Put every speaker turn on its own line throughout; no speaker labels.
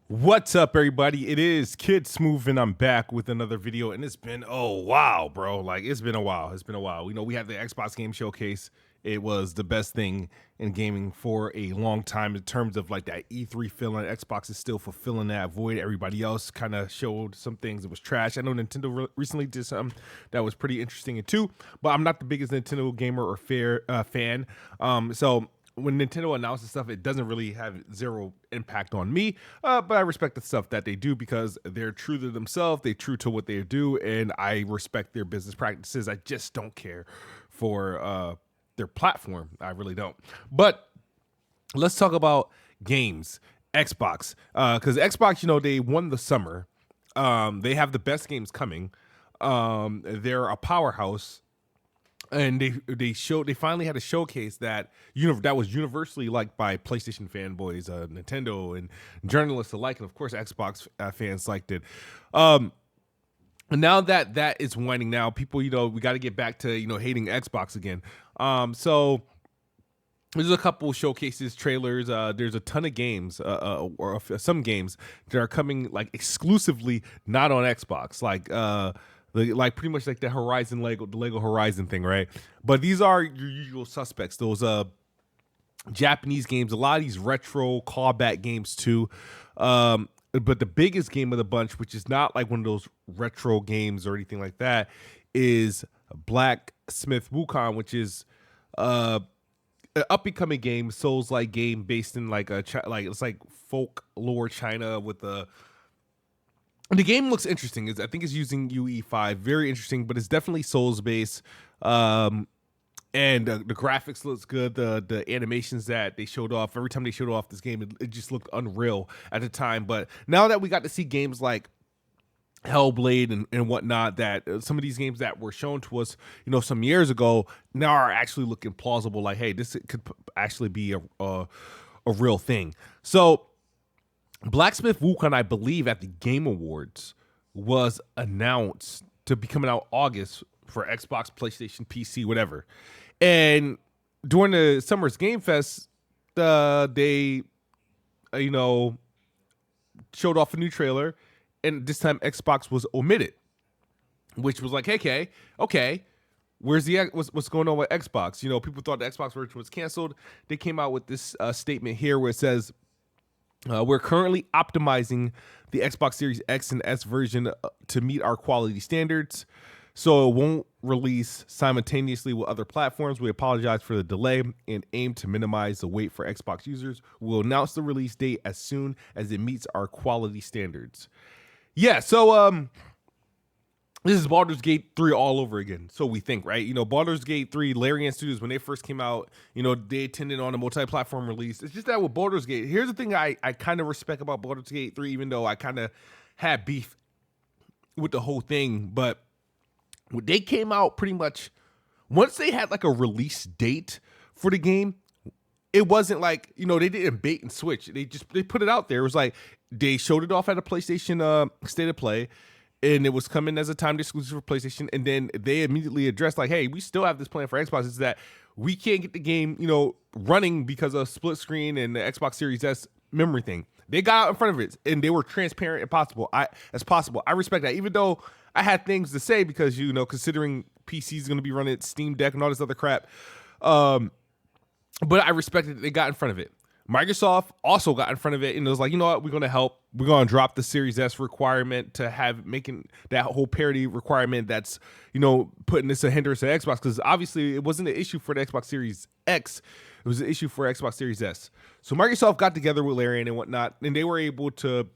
What's up, everybody? It is Kid Smooth, and I'm back with another video. And it's been wow, bro. Like it's been a while. It's been a while. We had the Xbox Game Showcase. It was the best thing in gaming for a long time in terms of like that E3 feeling. Xbox is still fulfilling that void. Everybody else kind of showed some things that was trash. I know Nintendo recently did something that was pretty interesting too, but I'm not the biggest Nintendo gamer or fan. So when Nintendo announces stuff, it doesn't really have zero impact on me, but I respect the stuff that they do because they're true to themselves, they're true to what they do, and I respect their business practices. I just don't care for their platform. I really don't. But let's talk about games. Xbox, because Xbox, they won the summer. They have the best games coming. They're a powerhouse. And they finally had a showcase that was universally liked by PlayStation fanboys, Nintendo, and journalists alike, and of course Xbox fans liked it. And now that is winding down, people, we got to get back to hating Xbox again. So there's a couple showcases, trailers. There's a ton of games, or some games that are coming like exclusively not on Xbox, like pretty much like the Lego Horizon thing, right? But these are your usual suspects. Those Japanese games, a lot of these retro callback games too. But the biggest game of the bunch, which is not like one of those retro games or anything like that, is Blacksmith Wukong, which is an up-and-coming game, Souls-like game based in it's like folklore China with the game looks interesting. I think it's using UE5. Very interesting, but it's definitely Souls-based. And the graphics looks good. The animations that they showed off, every time they showed off this game, it just looked unreal at the time. But now that we got to see games like Hellblade and whatnot, that some of these games that were shown to us, some years ago, now are actually looking plausible. Like, hey, this could actually be a real thing. So Blacksmith Wukong, I believe, at the Game Awards was announced to be coming out August for Xbox, PlayStation, PC, whatever. And during the Summer's Game Fest, they, showed off a new trailer, and this time Xbox was omitted, which was like, okay, where's what's going on with Xbox? People thought the Xbox version was canceled. They came out with this statement here where it says, we're currently optimizing the Xbox Series X and S version to meet our quality standards, so it won't release simultaneously with other platforms. We apologize for the delay and aim to minimize the wait for Xbox users. We'll announce the release date as soon as it meets our quality standards. Yeah, so this is Baldur's Gate 3 all over again. So we think, right? Baldur's Gate 3, Larian Studios, when they first came out, they attended on a multi-platform release. It's just that with Baldur's Gate, here's the thing I kind of respect about Baldur's Gate 3, even though I kind of had beef with the whole thing. But when they came out pretty much, once they had like a release date for the game, it wasn't like, they didn't bait and switch. They put it out there. It was like, they showed it off at a PlayStation State of Play, and it was coming as a timed exclusive for PlayStation, and then they immediately addressed like, hey, we still have this plan for Xbox. It's that we can't get the game, running because of split screen and the Xbox Series S memory thing. They got out in front of it, and they were transparent as possible. I respect that, even though I had things to say because, considering PC is going to be running Steam Deck and all this other crap. But I respected that they got in front of it. Microsoft also got in front of it and it was like, you know what, we're going to help. We're going to drop the Series S requirement to have making that whole parity requirement that's, putting this a hindrance to Xbox, because obviously it wasn't an issue for the Xbox Series X. It was an issue for Xbox Series S. So Microsoft got together with Larian and whatnot, and they were able to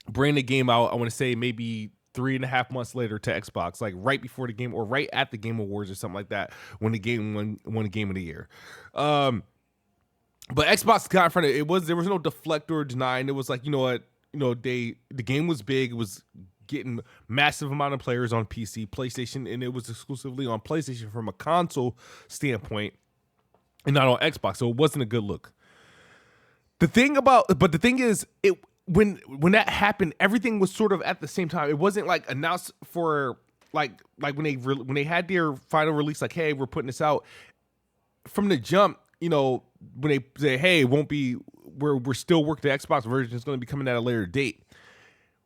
bring the game out, I want to say maybe 3.5 months later to Xbox, like right before the game or right at the Game Awards or something like that, when the game won a Game of the Year. But Xbox got in front of it. There was no deflect or denying. It was like, the game was big. It was getting massive amount of players on PC, PlayStation, and it was exclusively on PlayStation from a console standpoint and not on Xbox. So it wasn't a good look. The thing is, when that happened, everything was sort of at the same time. It wasn't like announced for like when they had their final release, like, hey, we're putting this out from the jump. When they say, hey, it won't be we're still working the Xbox version. It's going to be coming at a later date.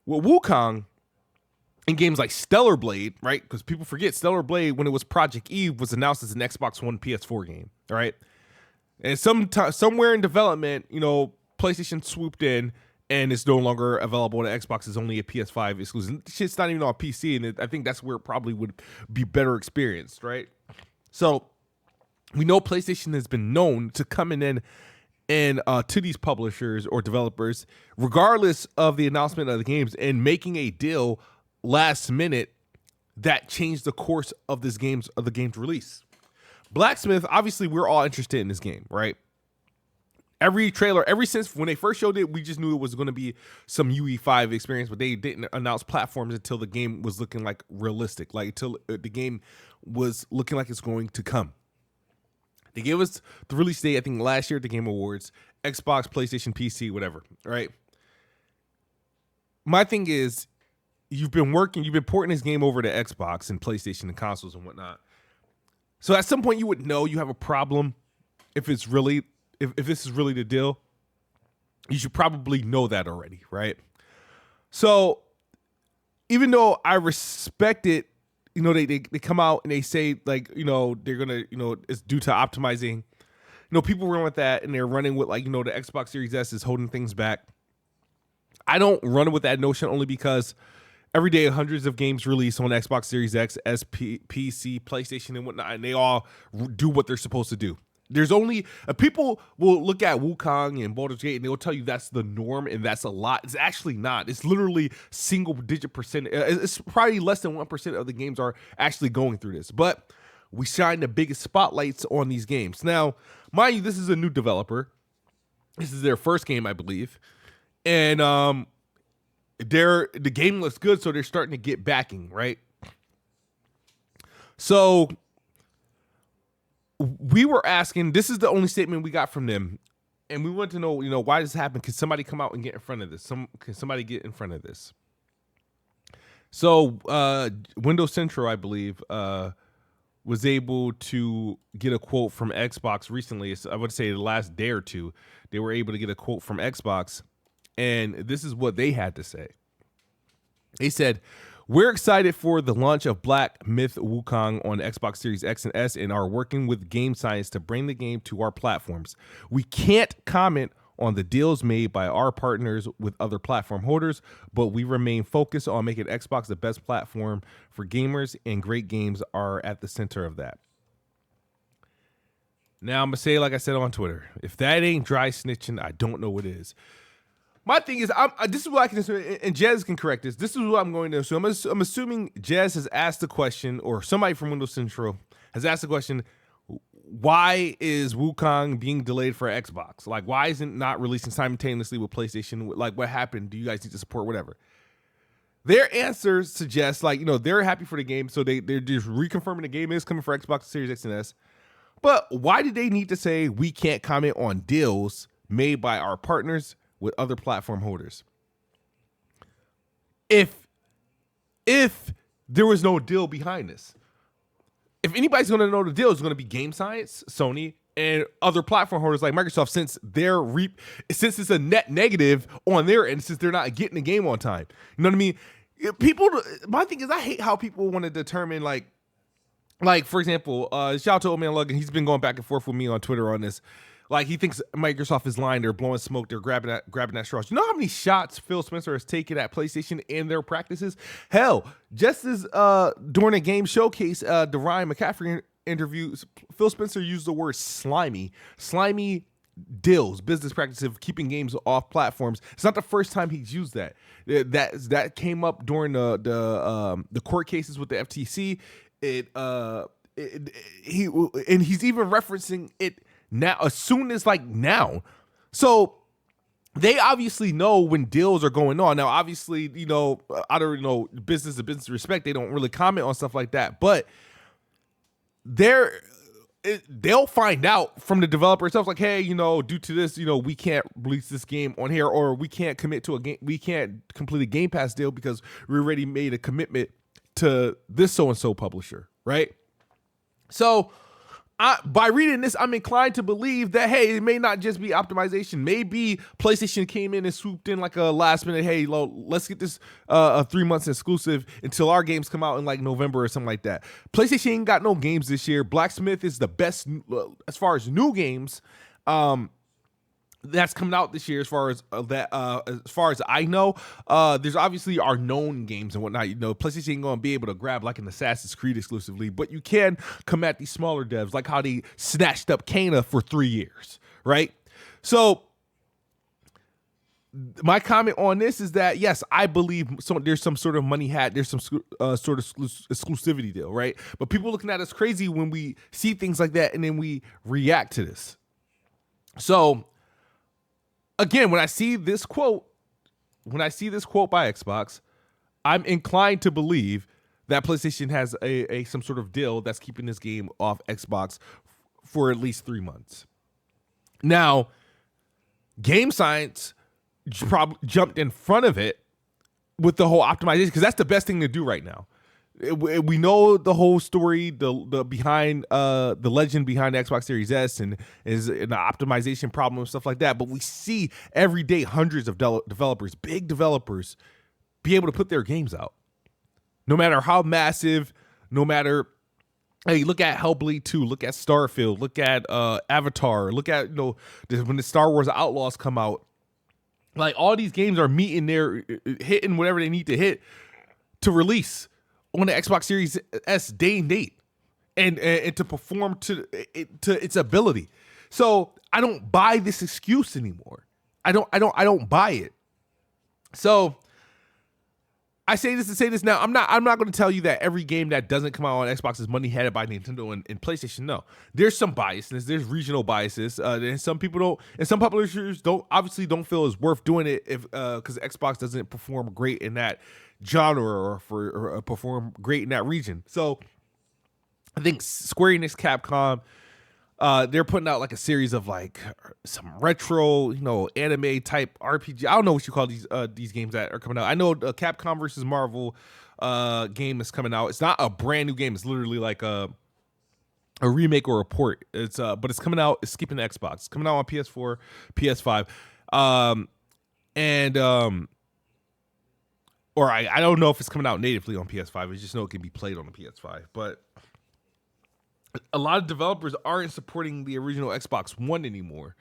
Well, Wukong in games like Stellar Blade, right? Because people forget Stellar Blade, when it was Project Eve, was announced as an Xbox One PS4 game, all right? And somewhere in development, PlayStation swooped in, and it's no longer available on Xbox. It's only a PS5 exclusive. Shit's not even on PC, and I think that's where it probably would be better experienced, right? So we know PlayStation has been known to coming in and to these publishers or developers, regardless of the announcement of the games, and making a deal last minute that changed the course of the game's release. Blacksmith, obviously, we're all interested in this game, right? Every trailer, ever since when they first showed it, we just knew it was going to be some UE5 experience, but they didn't announce platforms until the game was looking like realistic, like until the game was looking like it's going to come. They gave us the release date, I think, last year at the Game Awards, Xbox, PlayStation, PC, whatever, right? My thing is, you've been porting this game over to Xbox and PlayStation and consoles and whatnot. So at some point you would know you have a problem if this is really the deal. You should probably know that already, right? So even though I respect it, they come out and they say, like, they're gonna, it's due to optimizing. People run with that, and they're running with, like, the Xbox Series S is holding things back. I don't run with that notion, only because every day hundreds of games release on Xbox Series X, PC, PlayStation, and whatnot, and they all do what they're supposed to do. There's only people will look at Wukong and Baldur's Gate, and they'll tell you that's the norm and that's a lot. It's actually not. It's literally single-digit percent. It's probably less than 1% of the games are actually going through this. But we shine the biggest spotlights on these games. Now, mind you, this is a new developer. This is their first game, I believe, and the game looks good, so they're starting to get backing, right? So we were asking, this is the only statement we got from them, and we want to know, why this happened. Can somebody come out and get in front of this? Can somebody get in front of this? So Windows Central, I believe, was able to get a quote from Xbox recently. I would say the last day or two, they were able to get a quote from Xbox, and this is what they had to say. They said, "We're excited for the launch of Black Myth Wukong on Xbox Series X and S and are working with Game Science to bring the game to our platforms. We can't comment on the deals made by our partners with other platform holders, but we remain focused on making Xbox the best platform for gamers, and great games are at the center of that." Now, I'm going to say, like I said on Twitter, if that ain't dry snitching, I don't know what is. My thing is, this is what I can assume, and Jez can correct this. This is what I'm going to assume. I'm assuming Jez has asked the question, or somebody from Windows Central has asked the question, why is Wukong being delayed for Xbox? Like, why isn't it not releasing simultaneously with PlayStation? Like, what happened? Do you guys need to support whatever? Their answer suggests, like, they're happy for the game, so they're just reconfirming the game is coming for Xbox Series X and S. But why did they need to say we can't comment on deals made by our partners with other platform holders? If there was no deal behind this, if anybody's going to know the deal, it's going to be Game Science, Sony, and other platform holders like Microsoft, since it's a net negative on their end, since they're not getting the game on time. You know what I mean? My thing is, I hate how people want to determine, like for example, shout out to Old Man Logan. He's been going back and forth with me on Twitter on this. Like, he thinks Microsoft is lying. They're blowing smoke. They're grabbing that straw. You know how many shots Phil Spencer has taken at PlayStation in their practices? Hell, just as during a game showcase, the Ryan McCaffrey interview, Phil Spencer used the word slimy deals, business practices of keeping games off platforms. It's not the first time he's used that. That came up during the court cases with the FTC. He's even referencing it now, as soon as now. So they obviously know when deals are going on. Now, obviously, out of business to business respect, they don't really comment on stuff like that. But they'll find out from the developer itself, like, hey, due to this, we can't release this game on here, or we can't commit to a game, we can't complete a Game Pass deal because we already made a commitment to this so-and-so publisher, right? So by reading this, I'm inclined to believe that, hey, it may not just be optimization. Maybe PlayStation came in and swooped in like a last minute, hey, let's get this a 3 months exclusive until our games come out in like November or something like that. PlayStation ain't got no games this year. Blacksmith is the best as far as new games that's coming out this year, as far as I know. There's obviously our known games and whatnot. PlayStation ain't gonna be able to grab like an Assassin's Creed exclusively, but you can come at these smaller devs, like how they snatched up Kana for 3 years, right? So my comment on this is that, yes, I believe there's some sort of money hat, there's some sort of exclusivity deal, right? But people looking at us crazy when we see things like that, and then we react to this. So again, when I see this quote by Xbox, I'm inclined to believe that PlayStation has a some sort of deal that's keeping this game off Xbox for at least 3 months. Now, Game Science jumped in front of it with the whole optimization, because that's the best thing to do right now. We know the whole story, the behind the legend behind the Xbox Series S, and is an optimization problem and stuff like that. But we see every day hundreds of developers, big developers, be able to put their games out, no matter how massive. No matter, hey, look at Hellblade 2, look at Starfield, look at Avatar, look at when the Star Wars Outlaws come out. Like, all these games are hitting whatever they need to hit to release on the Xbox Series S day and date, and to perform to its ability. So I don't buy this excuse anymore. I don't buy it. So I say this to say this now. I'm not going to tell you that every game that doesn't come out on Xbox is money headed by Nintendo and PlayStation. No, there's some biases. There's regional biases, and some people don't, and some publishers don't feel it's worth doing it if because Xbox doesn't perform great in that genre or perform great in that region. So I think Square Enix, Capcom, they're putting out like a series of like some retro, anime type RPG. I don't know what you call these games that are coming out. I know Capcom versus Marvel game is coming out. It's not a brand new game. It's literally like a remake or a port. It's but it's coming out. It's skipping the Xbox. It's coming out on PS4, PS5, or I don't know if it's coming out natively on PS5. I just know it can be played on the PS5. But a lot of developers aren't supporting the original Xbox One anymore,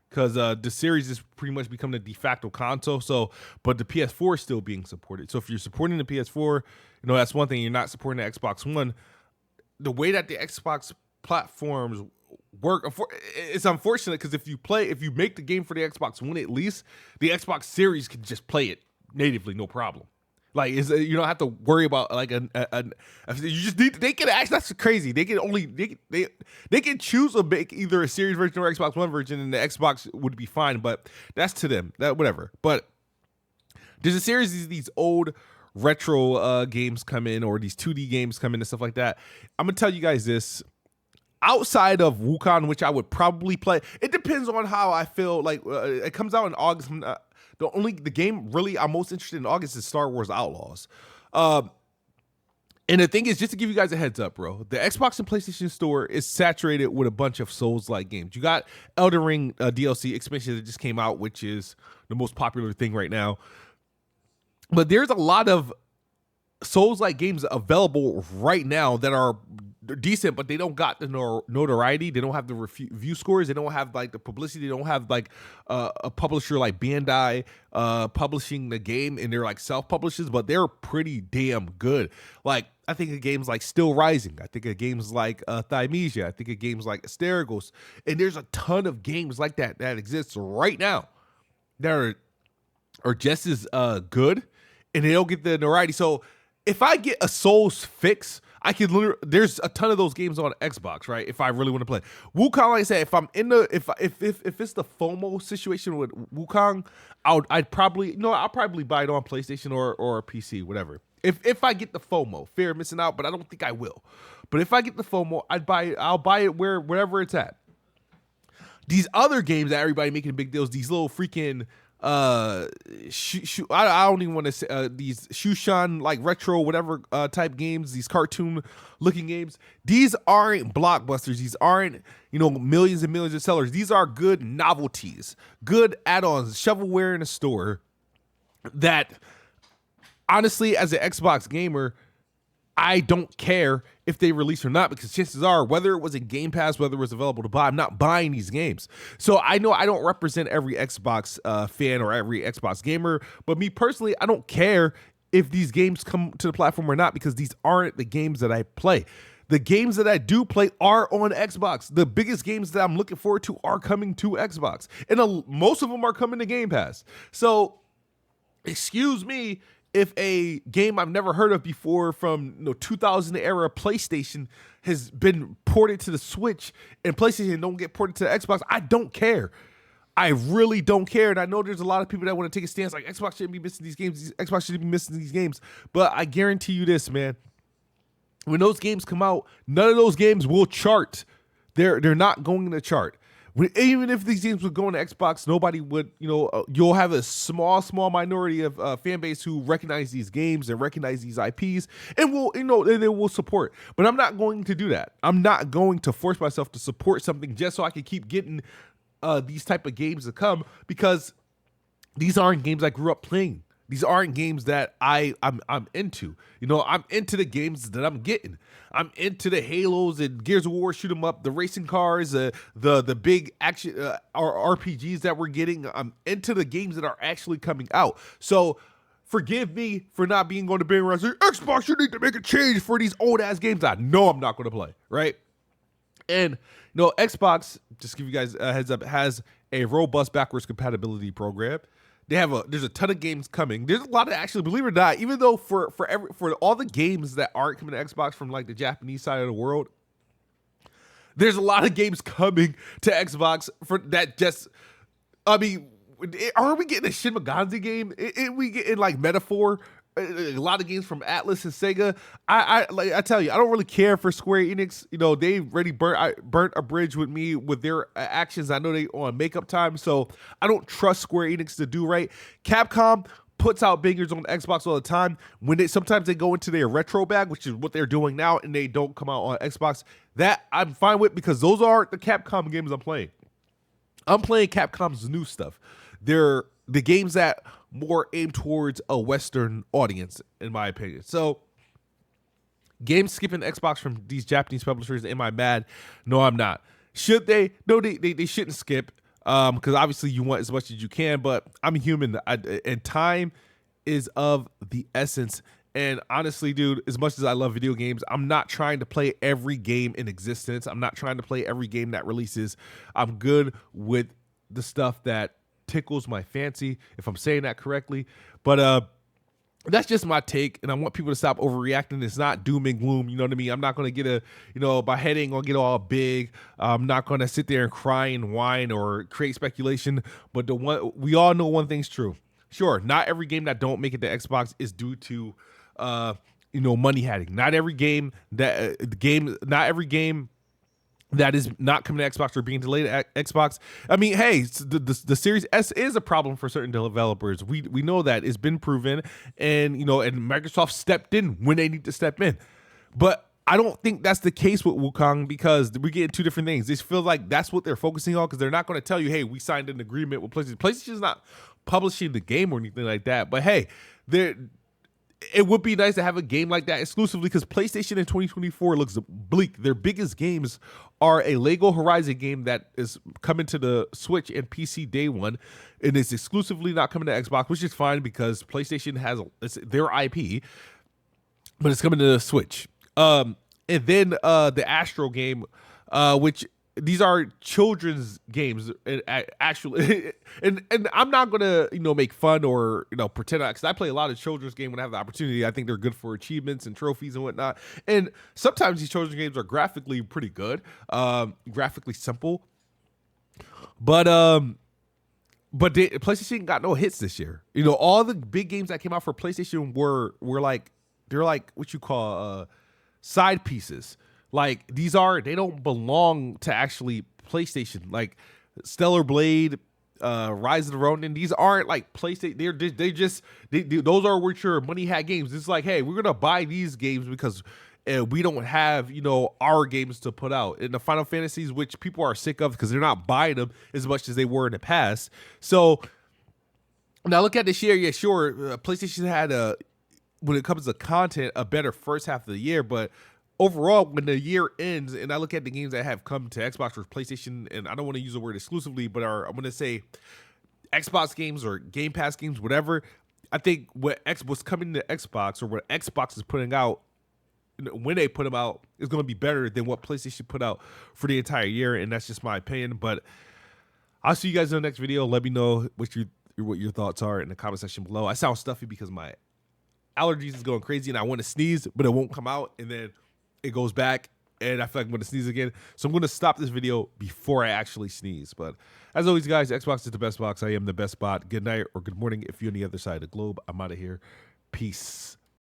because the series is pretty much become the de facto console. So, but the PS4 is still being supported. So if you're supporting the PS4, that's one thing. You're not supporting the Xbox One. The way that the Xbox platforms work, it's unfortunate, because if you make the game for the Xbox One, at least the Xbox Series can just play it natively, no problem. Like, you don't have to worry about like you just need. They can actually, that's crazy. They can choose to make either a Series version or Xbox One version, and the Xbox would be fine. But that's to them. That whatever. But there's a series of these old retro games come in, or these 2D games come in and stuff like that. I'm gonna tell you guys this. Outside of Wukong, which I would probably play, it depends on how I feel. Like it comes out in August. The game really I'm most interested in August is Star Wars Outlaws. And the thing is, just to give you guys a heads up, bro, the Xbox and PlayStation Store is saturated with a bunch of Souls-like games. You got Elden Ring DLC expansion that just came out, which is the most popular thing right now. But there's a lot of Souls-like games available right now that are decent, but they don't got the notoriety. They don't have the review scores. They don't have like the publicity. They don't have like a publisher like Bandai publishing the game, and they're like self-publishers, but they're pretty damn good. Like, I think of games like Still Rising. I think of games like Thymesia. I think of games like Asterigos. And there's a ton of games like that exists right now that are just as good, and they don't get the notoriety. So if I get a Souls fix, I can literally, there's a ton of those games on Xbox, right? If I really want to play Wukong, like I said, if I'm in the if it's the FOMO situation with Wukong, I'll probably buy it on PlayStation or PC, whatever. If I get the FOMO, fear of missing out, but I don't think I will. But if I get the FOMO, I'll buy it wherever it's at. These other games that everybody making big deals, these little freaking I don't even want to say these Shushan like retro whatever type games, these cartoon looking games. These aren't blockbusters. These aren't millions and millions of sellers. These are good novelties, good add-ons, shovelware in a store that honestly, as an Xbox gamer, I don't care if they release or not, because chances are, whether it was in Game Pass, whether it was available to buy, I'm not buying these games. So I know I don't represent every Xbox fan or every Xbox gamer, but me personally, I don't care if these games come to the platform or not, because these aren't the games that I play. The games that I do play are on Xbox. The biggest games that I'm looking forward to are coming to Xbox, and most of them are coming to Game Pass. So excuse me if a game I've never heard of before from 2000 era PlayStation has been ported to the Switch and PlayStation don't get ported to the Xbox. I don't care. I really don't care. And I know there's a lot of people that want to take a stance like Xbox shouldn't be missing these games. Xbox shouldn't be missing these games. But I guarantee you this, man. When those games come out, none of those games will chart. They're not going to chart. Even if these games would go on Xbox, nobody would, you'll have a small minority of fan base who recognize these games and recognize these IPs and will, they will support. But I'm not going to do that. I'm not going to force myself to support something just so I can keep getting these type of games to come, because these aren't games I grew up playing. These aren't games that I'm into. I'm into the games that I'm getting. I'm into the Halos and Gears of War shoot 'em up, the racing cars, the big action RPGs that we're getting. I'm into the games that are actually coming out. So forgive me for not being on the bandwagon saying Xbox, you need to make a change for these old ass games I know I'm not going to play, right? And Xbox, just to give you guys a heads up, has a robust backwards compatibility program. There's a ton of games coming. There's a lot of, actually, believe it or not, even though for all the games that aren't coming to Xbox from like the Japanese side of the world, there's a lot of games coming to Xbox for that. Just, I mean, are we getting a Shin Megami game? Are we getting like Metaphor? A lot of games from Atlas and Sega. I tell you, I don't really care for Square Enix. They already burnt a bridge with me with their actions. I know they on makeup time, so I don't trust Square Enix to do right. Capcom puts out bangers on Xbox all the time. Sometimes they go into their retro bag, which is what they're doing now, and they don't come out on Xbox. That I'm fine with, because those are the Capcom games I'm playing. I'm playing Capcom's new stuff. They're the games that more aimed towards a Western audience, in my opinion. So, games skipping Xbox from these Japanese publishers, am I mad? No, I'm not. Should they? No, they shouldn't skip, because obviously you want as much as you can, but I'm human, and time is of the essence. And honestly, dude, as much as I love video games, I'm not trying to play every game in existence. I'm not trying to play every game that releases. I'm good with the stuff that tickles my fancy, if I'm saying that correctly. But that's just my take, and I want people to stop overreacting. It's not doom and gloom, you know what I mean? I'm not going to get my head ain't going to get all big. I'm not going to sit there and cry and whine or create speculation. But we all know one thing's true. Sure, not every game that don't make it to Xbox is due to money hacking. Not every game that is not coming to Xbox or being delayed at Xbox. I mean, hey, the Series S is a problem for certain developers. We know that. It's been proven, and and Microsoft stepped in when they need to step in. But I don't think that's the case with Wukong, because we're getting two different things. This feels like that's what they're focusing on, because they're not going to tell you, hey, we signed an agreement with PlayStation. PlayStation's not publishing the game or anything like that. But hey, it would be nice to have a game like that exclusively, because PlayStation in 2024 looks bleak. Their biggest games are a Lego Horizon game that is coming to the Switch and PC day one, and it's exclusively not coming to Xbox, which is fine because PlayStation has it's their IP, but it's coming to the Switch. And then the Astro game, which these are children's games, actually, and I'm not gonna make fun or pretend, because I play a lot of children's games when I have the opportunity. I think they're good for achievements and trophies and whatnot. And sometimes these children's games are graphically pretty good, graphically simple. But PlayStation got no hits this year. All the big games that came out for PlayStation were like, they're like what you call side pieces. Like, they don't belong to actually PlayStation. Like Stellar Blade, Rise of the Ronin. These aren't like PlayStation. Those are what your money hat games. It's like, hey, we're gonna buy these games because we don't have, you know, our games to put out. And the Final Fantasies, which people are sick of because they're not buying them as much as they were in the past. So now look at this year. Yeah, sure, PlayStation had when it comes to content, a better first half of the year, but overall, when the year ends and I look at the games that have come to Xbox or PlayStation, and I don't want to use the word exclusively, but I'm going to say Xbox games or Game Pass games, whatever, I think what's coming to Xbox or what Xbox is putting out, when they put them out, is going to be better than what PlayStation put out for the entire year, and that's just my opinion. But I'll see you guys in the next video. Let me know what your thoughts are in the comment section below. I sound stuffy because my allergies is going crazy, and I want to sneeze, but it won't come out, and then it goes back, and I feel like I'm going to sneeze again. So I'm going to stop this video before I actually sneeze. But as always, guys, Xbox is the best box. I am the best bot. Good night or good morning if you're on the other side of the globe. I'm out of here. Peace.